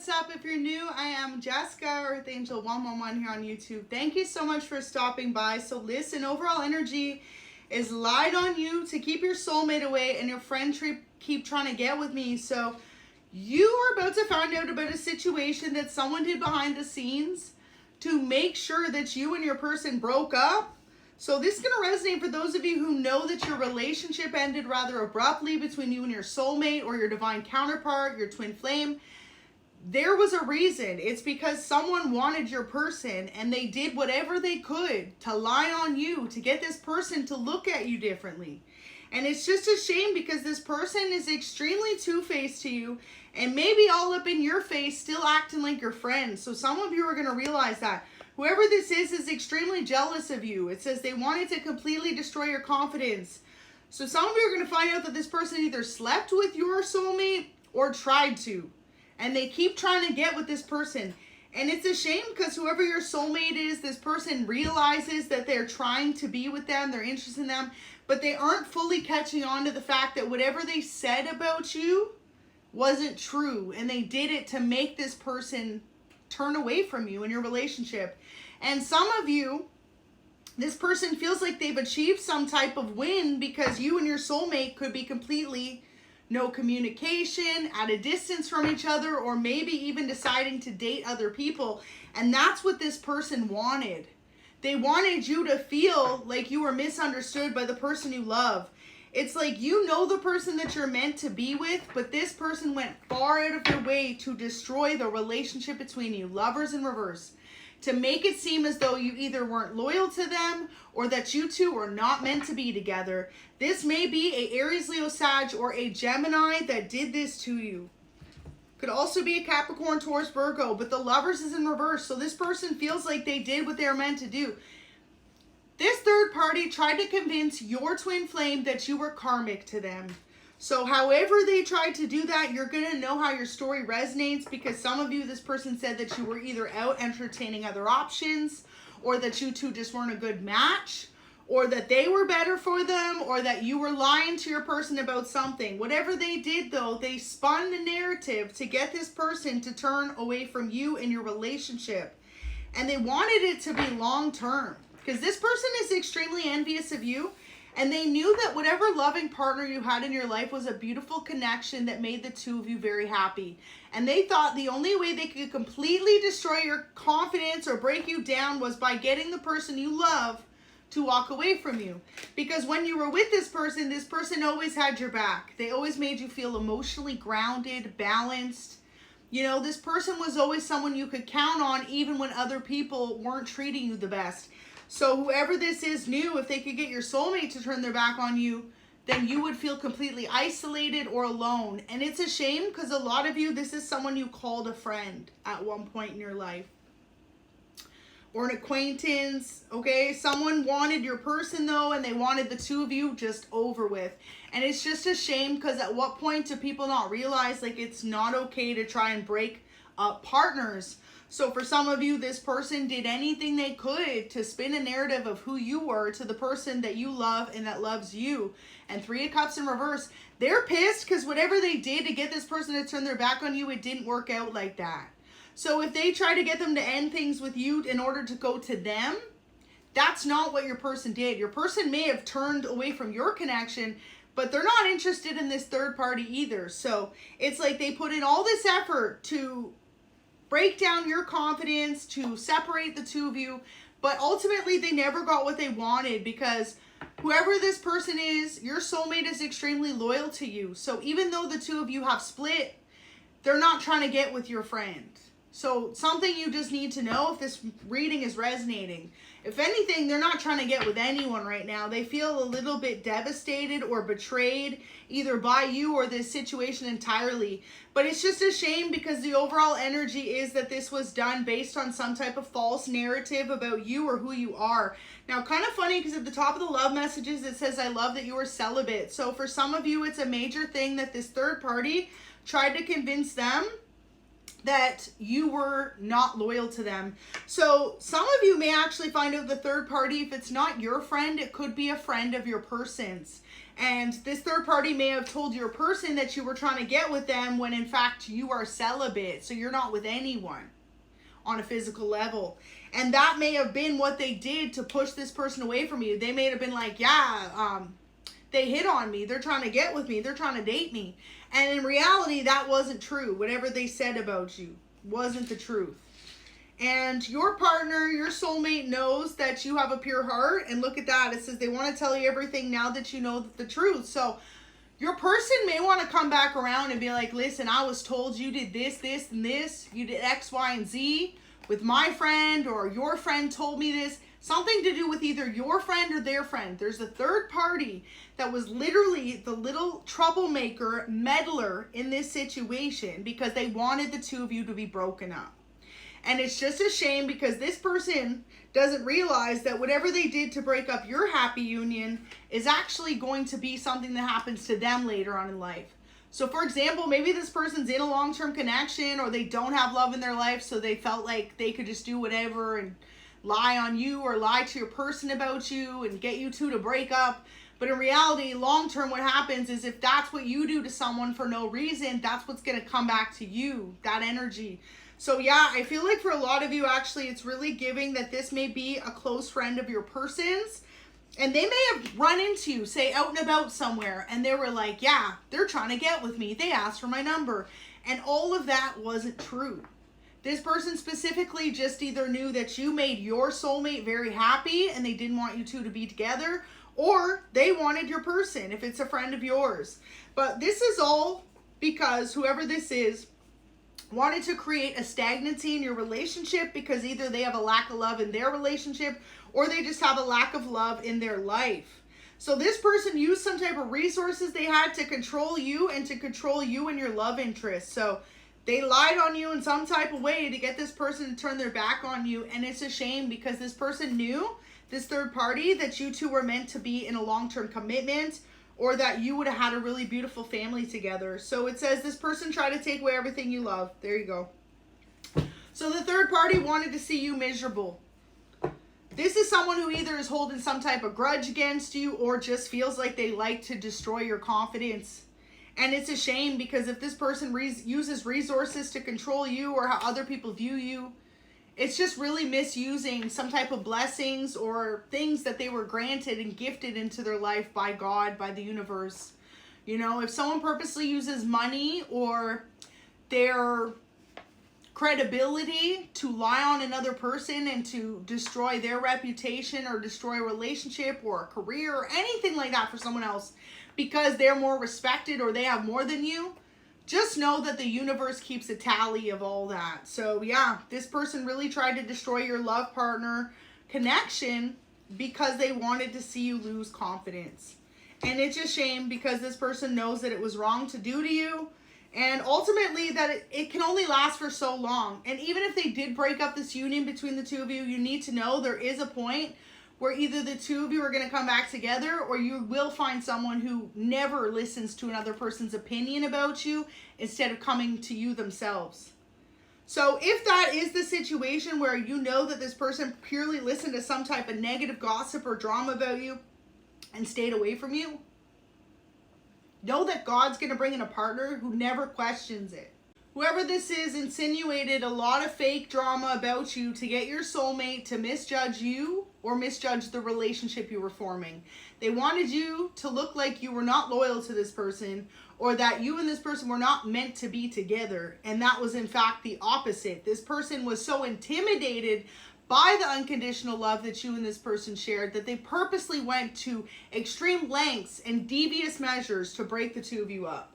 what's up? If you're new, I am Jessica, Earth Angel 111 here on YouTube. Thank you so much for stopping by. So listen, overall energy is light on you to keep your soulmate away and your friend keep trying to get with me. So you are about to find out about a situation that someone did behind the scenes to make sure that you and your person broke up. So this is going to resonate for those of you who know that your relationship ended rather abruptly between you and your soulmate or your divine counterpart, your twin flame. There was a reason. It's because someone wanted your person and they did whatever they could to lie on you, to get this person to look at you differently. And it's just a shame because this person is extremely two-faced to you and maybe all up in your face, still acting like your friend. So some of you are going to realize that whoever this is extremely jealous of you. It says they wanted to completely destroy your confidence. So some of you are going to find out that this person either slept with your soulmate or tried to. And they keep trying to get with this person. And it's a shame because whoever your soulmate is, this person realizes that they're trying to be with them, they're interested in them, but they aren't fully catching on to the fact that whatever they said about you wasn't true. And they did it to make this person turn away from you in your relationship. And some of you, this person feels like they've achieved some type of win because you and your soulmate could be completely no communication, at a distance from each other, or maybe even deciding to date other people. And that's what this person wanted. They wanted you to feel like you were misunderstood by the person you love. It's like you know the person that you're meant to be with, but this person went far out of their way to destroy the relationship between you, lovers in reverse, to make it seem as though you either weren't loyal to them or that you two were not meant to be together. This may be a Aries, Leo, Sag, or a Gemini that did this to you. Could also be a Capricorn, Taurus, Virgo, but the lovers is in reverse. So this person feels like they did what they were meant to do. This third party tried to convince your twin flame that you were karmic to them. So however they tried to do that, you're going to know how your story resonates because some of you, this person said that you were either out entertaining other options or that you two just weren't a good match or that they were better for them or that you were lying to your person about something. Whatever they did though, they spun the narrative to get this person to turn away from you and your relationship. And they wanted it to be long term because this person is extremely envious of you. And they knew that whatever loving partner you had in your life was a beautiful connection that made the two of you very happy. And they thought the only way they could completely destroy your confidence or break you down was by getting the person you love to walk away from you. Because when you were with this person always had your back. They always made you feel emotionally grounded, balanced. You know, this person was always someone you could count on even when other people weren't treating you the best. So whoever this is knew if they could get your soulmate to turn their back on you, then you would feel completely isolated or alone. And it's a shame because a lot of you, this is someone you called a friend at one point in your life. Or an acquaintance, okay? Someone wanted your person though, and they wanted the two of you just over with. And it's just a shame because at what point do people not realize like it's not okay to try and break up partners? So for some of you, this person did anything they could to spin a narrative of who you were to the person that you love and that loves you. And Three of Cups in reverse, they're pissed because whatever they did to get this person to turn their back on you, it didn't work out like that. So if they try to get them to end things with you in order to go to them, that's not what your person did. Your person may have turned away from your connection, but they're not interested in this third party either. So it's like they put in all this effort to break down your confidence, to separate the two of you, but ultimately they never got what they wanted because whoever this person is, your soulmate is extremely loyal to you. So even though the two of you have split, they're not trying to get with your friend. So something you just need to know if this reading is resonating. If anything, they're not trying to get with anyone right now. They feel a little bit devastated or betrayed either by you or this situation entirely. But it's just a shame because the overall energy is that this was done based on some type of false narrative about you or who you are. Now, kind of funny because at the top of the love messages, it says, I love that you are celibate. So for some of you, it's a major thing that this third party tried to convince them that you were not loyal to them. So some of you may actually find out the third party, if it's not your friend, it could be a friend of your person's. And this third party may have told your person that you were trying to get with them when in fact you are celibate. So you're not with anyone on a physical level. And that may have been what they did to push this person away from you. They may have been like, yeah, they hit on me. They're trying to get with me. They're trying to date me. And in reality, that wasn't true. Whatever they said about you wasn't the truth. And your partner, your soulmate knows that you have a pure heart. And look at that. It says they want to tell you everything now that you know the truth. So your person may want to come back around and be like, listen, I was told you did this, this, and this. You did X, Y, and Z with my friend, or your friend told me this. Something to do with either your friend or their friend. There's a third party that was literally the little troublemaker, meddler in this situation because they wanted the two of you to be broken up. And it's just a shame because this person doesn't realize that whatever they did to break up your happy union is actually going to be something that happens to them later on in life. So for example, maybe this person's in a long-term connection, or they don't have love in their life, so they felt like they could just do whatever and lie on you or lie to your person about you and get you two to break up. But in reality, long-term, what happens is if that's what you do to someone for no reason, that's what's going to come back to you, that energy. So yeah, I feel like for a lot of you, actually, it's really giving that this may be a close friend of your person's. And they may have run into you, say, out and about somewhere, and they were like, yeah, they're trying to get with me. They asked for my number. And all of that wasn't true. This person specifically just either knew that you made your soulmate very happy and they didn't want you two to be together, or they wanted your person if it's a friend of yours. But this is all because whoever this is wanted to create a stagnancy in your relationship because either they have a lack of love in their relationship or they just have a lack of love in their life. So this person used some type of resources they had to control you and to control you and your love interest. So they lied on you in some type of way to get this person to turn their back on you. And it's a shame because this person knew, this third party, that you two were meant to be in a long-term commitment, or that you would have had a really beautiful family together. So it says this person tried to take away everything you love. There you go. So the third party wanted to see you miserable. This is someone who either is holding some type of grudge against you or just feels like they like to destroy your confidence. And it's a shame because if this person uses resources to control you or how other people view you, it's just really misusing some type of blessings or things that they were granted and gifted into their life by God, by the universe. You know, if someone purposely uses money or their credibility to lie on another person and to destroy their reputation or destroy a relationship or a career or anything like that for someone else because they're more respected or they have more than you, just know that the universe keeps a tally of all that. So yeah, this person really tried to destroy your love partner connection because they wanted to see you lose confidence. And it's a shame because this person knows that it was wrong to do to you. And ultimately that it can only last for so long. And even if they did break up this union between the two of you, you need to know there is a point where either the two of you are going to come back together or you will find someone who never listens to another person's opinion about you instead of coming to you themselves. So if that is the situation where you know that this person purely listened to some type of negative gossip or drama about you and stayed away from you, know that God's going to bring in a partner who never questions it. Whoever this is insinuated a lot of fake drama about you to get your soulmate to misjudge you or misjudge the relationship you were forming. They wanted you to look like you were not loyal to this person or that you and this person were not meant to be together. And that was in fact the opposite. This person was so intimidated by the unconditional love that you and this person shared that they purposely went to extreme lengths and devious measures to break the two of you up.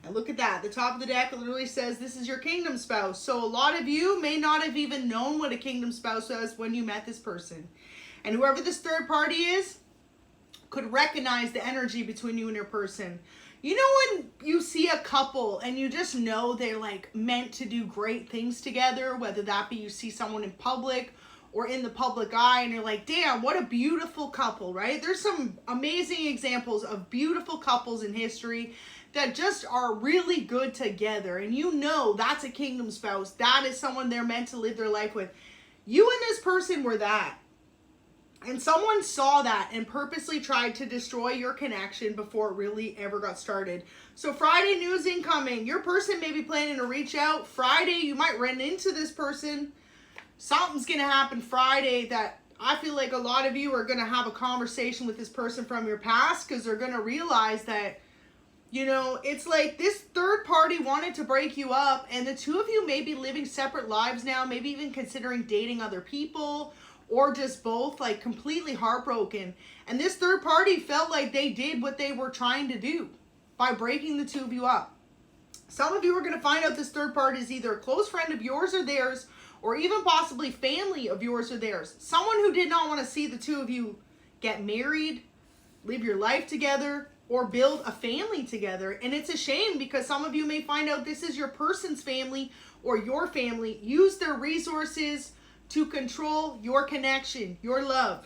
And look at that. The top of the deck literally says this is your kingdom spouse. So a lot of you may not have even known what a kingdom spouse was when you met this person. And whoever this third party is could recognize the energy between you and your person. You know when you see a couple and you just know they're like meant to do great things together, whether that be you see someone in public or in the public eye and you're like, damn, what a beautiful couple, right? There's some amazing examples of beautiful couples in history that just are really good together, and you know that's a kingdom spouse, that is someone they're meant to live their life with. You and this person were that. And someone saw that and purposely tried to destroy your connection before it really ever got started. So Friday news incoming. Your person may be planning to reach out. Friday, you might run into this person. Something's going to happen Friday that I feel like a lot of you are going to have a conversation with this person from your past, because they're going to realize that, you know, it's like this third party wanted to break you up, and the two of you may be living separate lives now, maybe even considering dating other people, or just both, like completely heartbroken. And this third party felt like they did what they were trying to do by breaking the two of you up. Some of you are going to find out this third party is either a close friend of yours or theirs, or even possibly family of yours or theirs. Someone who did not want to see the two of you get married, live your life together, or build a family together. And it's a shame, because some of you may find out this is your person's family or your family. Use their resources to control your connection, your love.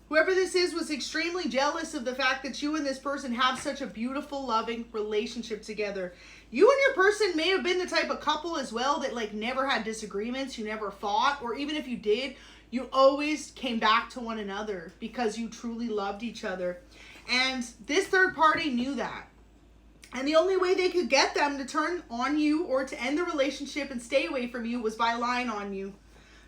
Whoever this is was extremely jealous of the fact that you and this person have such a beautiful, loving relationship together. You and your person may have been the type of couple as well that like never had disagreements, you never fought, or even if you did, you always came back to one another because you truly loved each other. And this third party knew that. And the only way they could get them to turn on you or to end the relationship and stay away from you was by lying on you.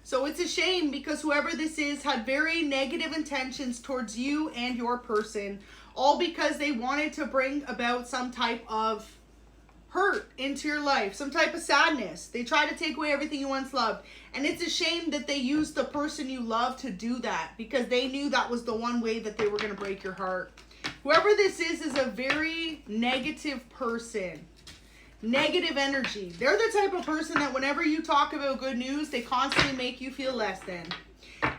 So it's a shame, because whoever this is had very negative intentions towards you and your person, all because they wanted to bring about some type of hurt into your life, some type of sadness. They tried to take away everything you once loved. And it's a shame that they used the person you love to do that, because they knew that was the one way that they were going to break your heart. Whoever this is a very negative person. Negative energy. They're the type of person that whenever you talk about good news, they constantly make you feel less than.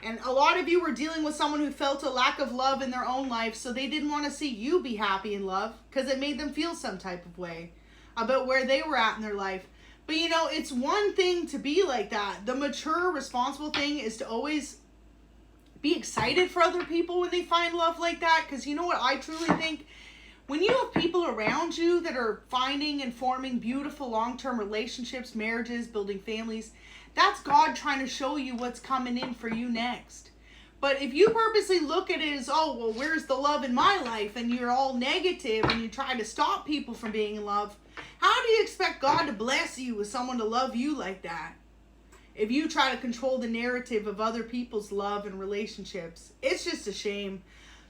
And a lot of you were dealing with someone who felt a lack of love in their own life, so they didn't want to see you be happy in love, because it made them feel some type of way about where they were at in their life. But you know, it's one thing to be like that. The mature, responsible thing is to always be excited for other people when they find love like that, because you know what I truly think? When you have people around you that are finding and forming beautiful long-term relationships, marriages, building families, that's God trying to show you what's coming in for you next. But if you purposely look at it as, oh, well, where's the love in my life? And you're all negative and you try to stop people from being in love, how do you expect God to bless you with someone to love you like that? If you try to control the narrative of other people's love and relationships, it's just a shame.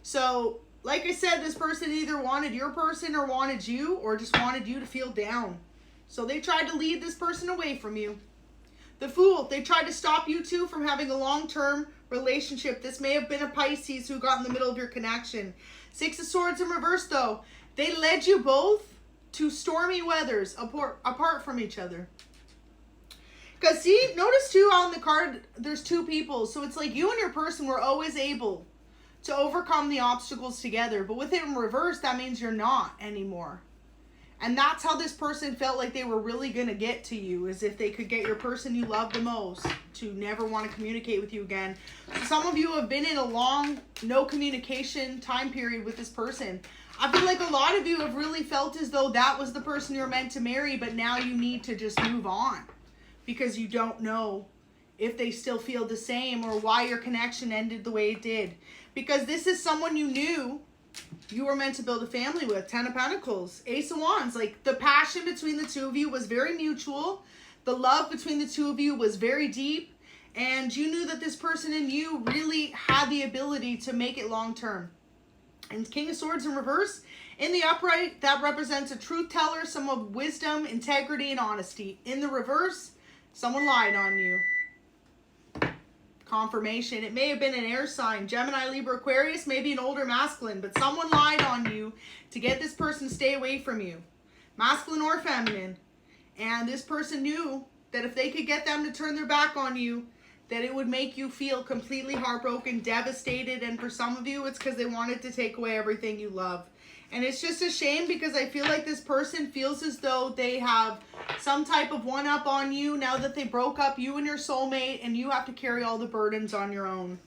So, like I said, this person either wanted your person or wanted you, or just wanted you to feel down. So they tried to lead this person away from you. The Fool, they tried to stop you two from having a long-term relationship. This may have been a Pisces who got in the middle of your connection. Six of Swords in reverse, though. They led you both to stormy weathers apart from each other. Because see, notice too on the card, there's two people. So it's like you and your person were always able to overcome the obstacles together. But with it in reverse, that means you're not anymore. And that's how this person felt like they were really going to get to you, is if they could get your person you love the most to never want to communicate with you again. So some of you have been in a long, no communication time period with this person. I feel like a lot of you have really felt as though that was the person you're meant to marry, but now you need to just move on because you don't know if they still feel the same or why your connection ended the way it did. Because this is someone you knew you were meant to build a family with. Ten of Pentacles, Ace of Wands. Like the passion between the two of you was very mutual. The love between the two of you was very deep. And you knew that this person and you really had the ability to make it long term. And King of Swords in reverse, in the upright, that represents a truth teller, someone of wisdom, integrity, and honesty. In the reverse, someone lied on you. Confirmation. It may have been an air sign, Gemini, Libra, Aquarius, maybe an older masculine, but someone lied on you to get this person to stay away from you, masculine or feminine. And this person knew that if they could get them to turn their back on you, that it would make you feel completely heartbroken, devastated, and for some of you, it's because they wanted to take away everything you love. And it's just a shame because I feel like this person feels as though they have some type of one-up on you now that they broke up, you and your soulmate, and you have to carry all the burdens on your own.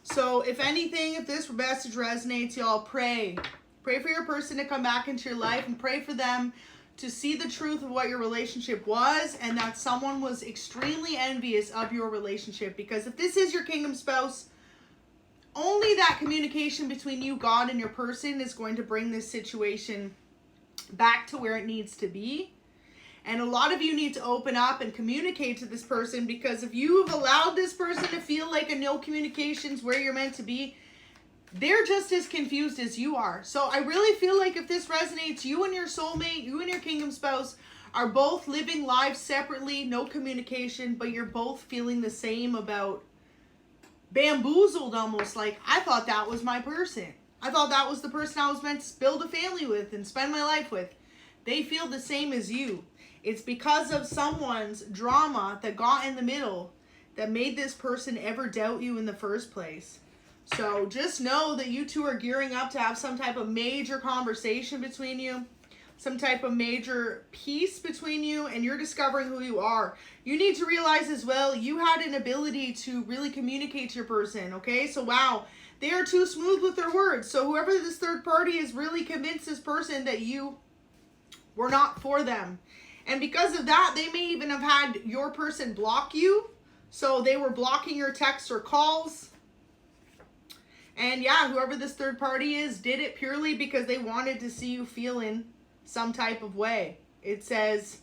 So if anything, if this message resonates, y'all pray. Pray for your person to come back into your life, and pray for them to see the truth of what your relationship was, and that someone was extremely envious of your relationship. Because if this is your kingdom spouse, only that communication between you, God, and your person is going to bring this situation back to where it needs to be. And a lot of you need to open up and communicate to this person, because if you've allowed this person to feel like a no communication's where you're meant to be, they're just as confused as you are. So I really feel like if this resonates, you and your soulmate, you and your kingdom spouse are both living lives separately, no communication, but you're both feeling the same about bamboozled almost. Like, I thought that was my person. I thought that was the person I was meant to build a family with and spend my life with. They feel the same as you. It's because of someone's drama that got in the middle that made this person ever doubt you in the first place. So just know that you two are gearing up to have some type of major conversation between you, some type of major peace between you, and you're discovering who you are. You need to realize as well, you had an ability to really communicate to your person, okay? So wow, they are too smooth with their words. So whoever this third party is really convinced this person that you were not for them. And because of that, they may even have had your person block you. So they were blocking your texts or calls. And yeah, whoever this third party is did it purely because they wanted to see you feeling some type of way. It says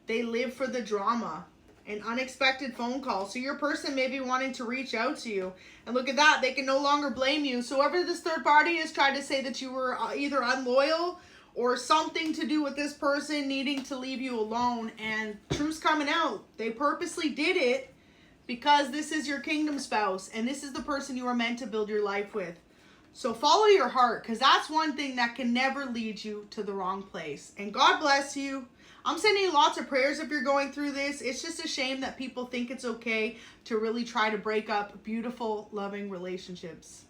they live for the drama, an unexpected phone call. So your person may be wanting to reach out to you. And look at that, they can no longer blame you. So whoever this third party is tried to say that you were either unloyal or something to do with this person needing to leave you alone. And truth's coming out. They purposely did it because this is your kingdom spouse and this is the person you are meant to build your life with. So follow your heart, because that's one thing that can never lead you to the wrong place. And God bless you. I'm sending you lots of prayers if you're going through this. It's just a shame that people think it's okay to really try to break up beautiful, loving relationships.